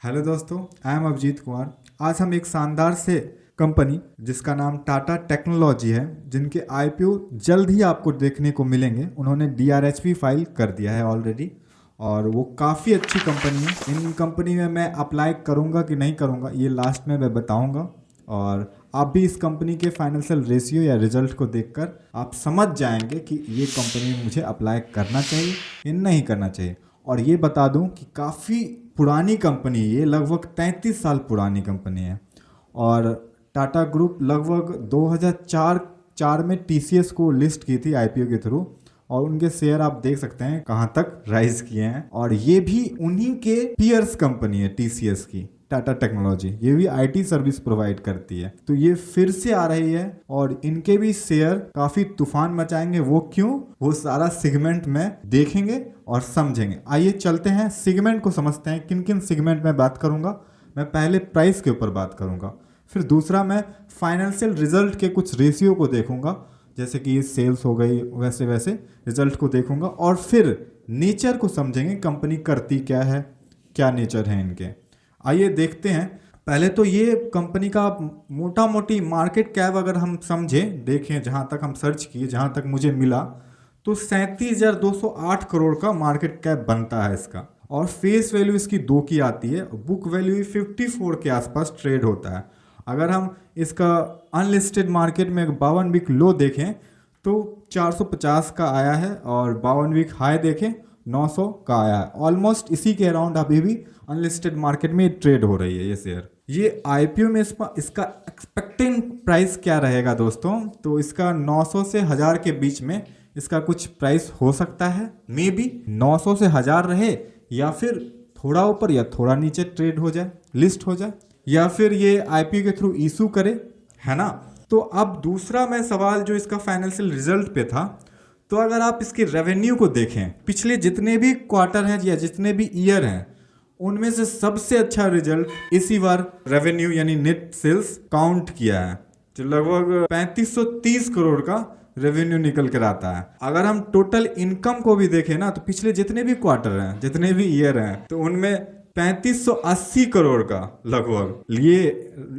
Hello दोस्तों, I am Abhijit Kumar. आज हम एक शानदार से कंपनी जिसका नाम टाटा टेक्नोलॉजी है, जिनके आईपीओ जल्द ही आपको देखने को मिलेंगे। उन्होंने डीआरएचपी फाइल कर दिया है ऑलरेडी और वो काफ़ी अच्छी कंपनी है। इन कंपनी में मैं अप्लाई करूँगा कि नहीं करूँगा ये लास्ट में मैं बताऊँगा, और आप भी इस कंपनी के फाइनेंशियल रेशियो या रिजल्ट को देखकर आप समझ जाएंगे कि ये कंपनी में मुझे अप्लाई करना चाहिए या नहीं करना चाहिए। और ये बता दूं कि काफ़ी पुरानी कंपनी है, ये लगभग 33 साल पुरानी कंपनी है। और टाटा ग्रुप लगभग 2004 में टीसीएस को लिस्ट की थी आईपीओ के थ्रू, और उनके शेयर आप देख सकते हैं कहाँ तक राइज किए हैं। और ये भी उन्हीं के पीयर्स कंपनी है टीसीएस की, टाटा टेक्नोलॉजी। ये भी आईटी सर्विस प्रोवाइड करती है, तो ये फिर से आ रही है और इनके भी शेयर काफ़ी तूफान मचाएंगे। वो क्यों, वो सारा सेगमेंट में देखेंगे और समझेंगे। आइए चलते हैं सेगमेंट को समझते हैं, किन किन सेगमेंट में बात करूंगा। मैं पहले प्राइस के ऊपर बात करूंगा, फिर दूसरा मैं फाइनेंशियल रिजल्ट के कुछ रेशियो को देखूंगा, जैसे कि ये सेल्स हो गई, वैसे वैसे रिजल्ट को देखूंगा। और फिर नेचर को समझेंगे, कंपनी करती क्या है, क्या नेचर है इनके। आइए देखते हैं। पहले तो ये कंपनी का मोटा मोटी मार्केट कैप अगर हम समझें, देखें, जहाँ तक हम सर्च किए, जहाँ तक मुझे मिला, तो 37,208 करोड़ का मार्केट कैप बनता है इसका। और फेस वैल्यू इसकी 2 की आती है, बुक वैल्यू 54 के आसपास ट्रेड होता है। अगर हम इसका अनलिस्टेड मार्केट में 52 वीक लो देखें तो 450 का आया है, और 52 वीक हाई देखें 900 का आया है। ऑलमोस्ट इसी के अराउंड अभी भी अनलिस्टेड मार्केट में ट्रेड हो रही है ये शेयर। ये आईपीओ में इसका एक्सपेक्टिंग प्राइस क्या रहेगा दोस्तों, तो इसका 900 से 1000 के बीच में इसका कुछ प्राइस हो सकता है। मे बी 900 से 1000 रहे, या फिर थोड़ा ऊपर या थोड़ा नीचे ट्रेड हो जाए, लिस्ट हो जाए, या फिर ये आईपीओ के थ्रू इशू करे, है ना। तो अब दूसरा मैं सवाल जो इसका फाइनेंशियल रिजल्ट पे था, तो अगर आप इसकी रेवेन्यू को देखें, पिछले जितने भी क्वार्टर हैं या जितने भी ईयर हैं, उनमें से सबसे अच्छा रिजल्ट इसी बार रेवेन्यू यानी नेट सेल्स काउंट किया है, जो लगभग 3530 करोड़ का रेवेन्यू निकल कर आता है। अगर हम टोटल इनकम को भी देखें ना, तो पिछले जितने भी क्वार्टर हैं, जितने भी ईयर हैं, तो उनमें 3580 करोड़ का लगभग ये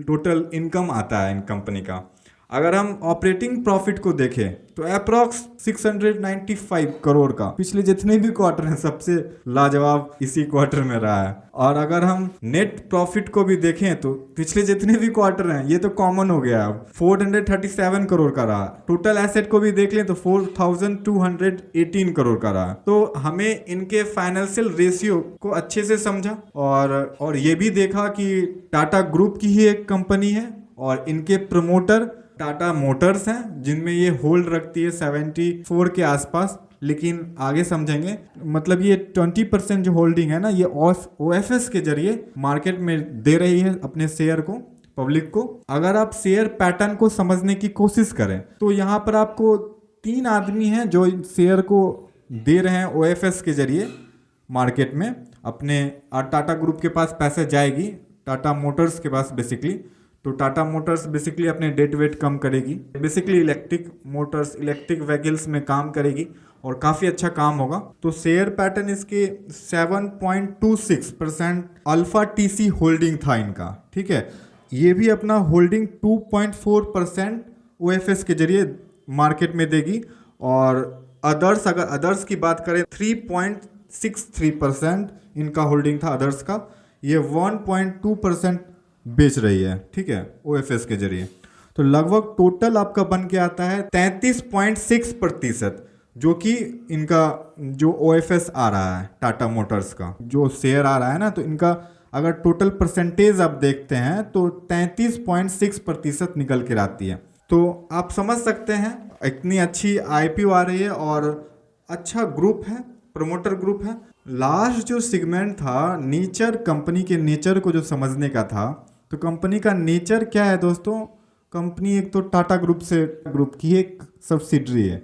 टोटल इनकम आता है इन कंपनी का। अगर हम ऑपरेटिंग प्रॉफिट को देखें तो अप्रॉक्स 695 करोड़ का पिछले जितने भी क्वार्टर हैं सबसे लाजवाब इसी क्वार्टर में रहा है। और अगर हम नेट प्रॉफिट को भी देखें तो पिछले जितने भी क्वार्टर हैं, ये तो कॉमन हो गया, 437 करोड़ का रहा। टोटल एसेट को भी देख लें तो 4218 करोड़ का रहा। तो हमें इनके फाइनेंशियल रेशियो को अच्छे से समझा, और ये भी देखा कि टाटा ग्रुप की ही एक कंपनी है, और इनके प्रमोटर टाटा मोटर्स हैं, जिनमें ये होल्ड रखती है 74 के आसपास। लेकिन आगे समझेंगे, मतलब ये 20% जो होल्डिंग है ना, ये ओएफएस के जरिए मार्केट में दे रही है अपने शेयर को, पब्लिक को। अगर आप शेयर पैटर्न को समझने की कोशिश करें तो यहाँ पर आपको 3 आदमी हैं जो शेयर को दे रहे हैं ओएफएस के जरिए मार्केट में अपने। और टाटा ग्रुप के पास पैसे जाएगी टाटा मोटर्स के पास बेसिकली। तो टाटा मोटर्स बेसिकली अपने डेट वेट कम करेगी, basically electric Motors, electric vehicles में काम करेगी, और काफ़ी अच्छा काम होगा। तो शेयर पैटर्न इसके 7.26% अल्फा टीसी होल्डिंग था इनका, ठीक है। ये भी अपना होल्डिंग 2.4% ओएफएस के जरिए मार्केट में देगी। और अदर्स, अगर अदर्स की बात करें, 3.63% इनका होल्डिंग था अदर्स का। ये 1.2% बेच रही है, ठीक है, ओएफएस के जरिए। तो लगभग टोटल आपका बन के आता है 33.6%, जो कि इनका जो ओएफएस आ रहा है टाटा मोटर्स का जो शेयर आ रहा है ना, तो इनका अगर टोटल परसेंटेज आप देखते हैं तो 33.6% निकल कर आती है। तो आप समझ सकते हैं इतनी अच्छी आईपीओ आ रही है, और अच्छा ग्रुप है, प्रमोटर ग्रुप है। लास्ट जो सेगमेंट था, नेचर, कंपनी के नेचर को जो समझने का था, तो कंपनी का नेचर क्या है दोस्तों। कंपनी एक तो टाटा ग्रुप की एक सब्सिडरी है,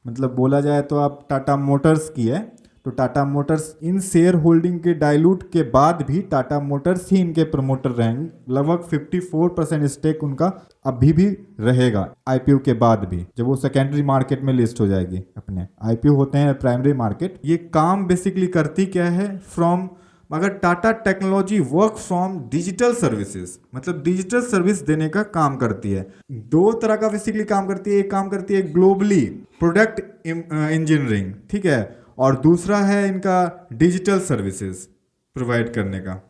मतलब बोला जाए तो आप टाटा मोटर्स की है। तो टाटा मोटर्स इन शेयर होल्डिंग के डाइल्यूट के बाद भी टाटा मोटर्स ही इनके प्रमोटर रहेंगे। लगभग 54% स्टेक उनका अभी भी रहेगा आईपीओ के बाद भी, जब वो सेकेंडरी मार्केट में लिस्ट हो जाएगी। अपने आईपीओ होते हैं प्राइमरी मार्केट। ये काम बेसिकली करती क्या है, फ्रॉम मगर Tata technology work from digital services, मतलब डिजिटल सर्विस देने का काम करती है। दो तरह का बेसिकली काम करती है। एक काम करती है ग्लोबली प्रोडक्ट इंजीनियरिंग, ठीक है, और दूसरा है इनका डिजिटल सर्विसेज प्रोवाइड करने का,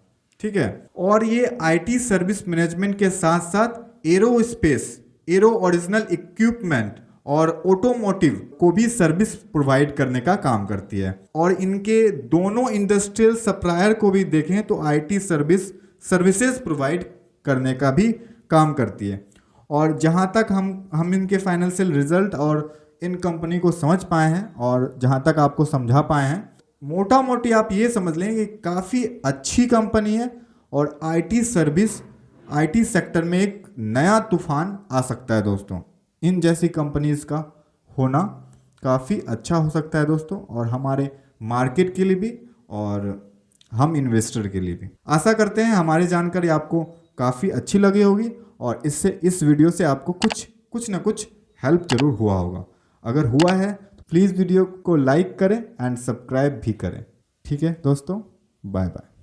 ठीक है। और ये आईटी सर्विस मैनेजमेंट के साथ साथ एरोस्पेस, एरो ओरिजिनल इक्विपमेंट और ऑटोमोटिव को भी सर्विस प्रोवाइड करने का काम करती है। और इनके दोनों इंडस्ट्रियल सप्लायर को भी देखें तो आईटी सर्विसेज प्रोवाइड करने का भी काम करती है। और जहां तक हम इनके फाइनेंशियल रिजल्ट और इन कंपनी को समझ पाए हैं और जहां तक आपको समझा पाए हैं, मोटा मोटी आप ये समझ लें कि काफ़ी अच्छी कंपनी है और आईटी सेक्टर में एक नया तूफान आ सकता है दोस्तों। इन जैसी कंपनीज का होना काफ़ी अच्छा हो सकता है दोस्तों, और हमारे मार्केट के लिए भी और हम इन्वेस्टर के लिए भी। आशा करते हैं हमारी जानकारी आपको काफ़ी अच्छी लगी होगी और इस वीडियो से आपको कुछ ना कुछ हेल्प जरूर हुआ होगा। अगर हुआ है तो प्लीज़ वीडियो को लाइक करें एंड सब्सक्राइब भी करें। ठीक है दोस्तों, बाय बाय।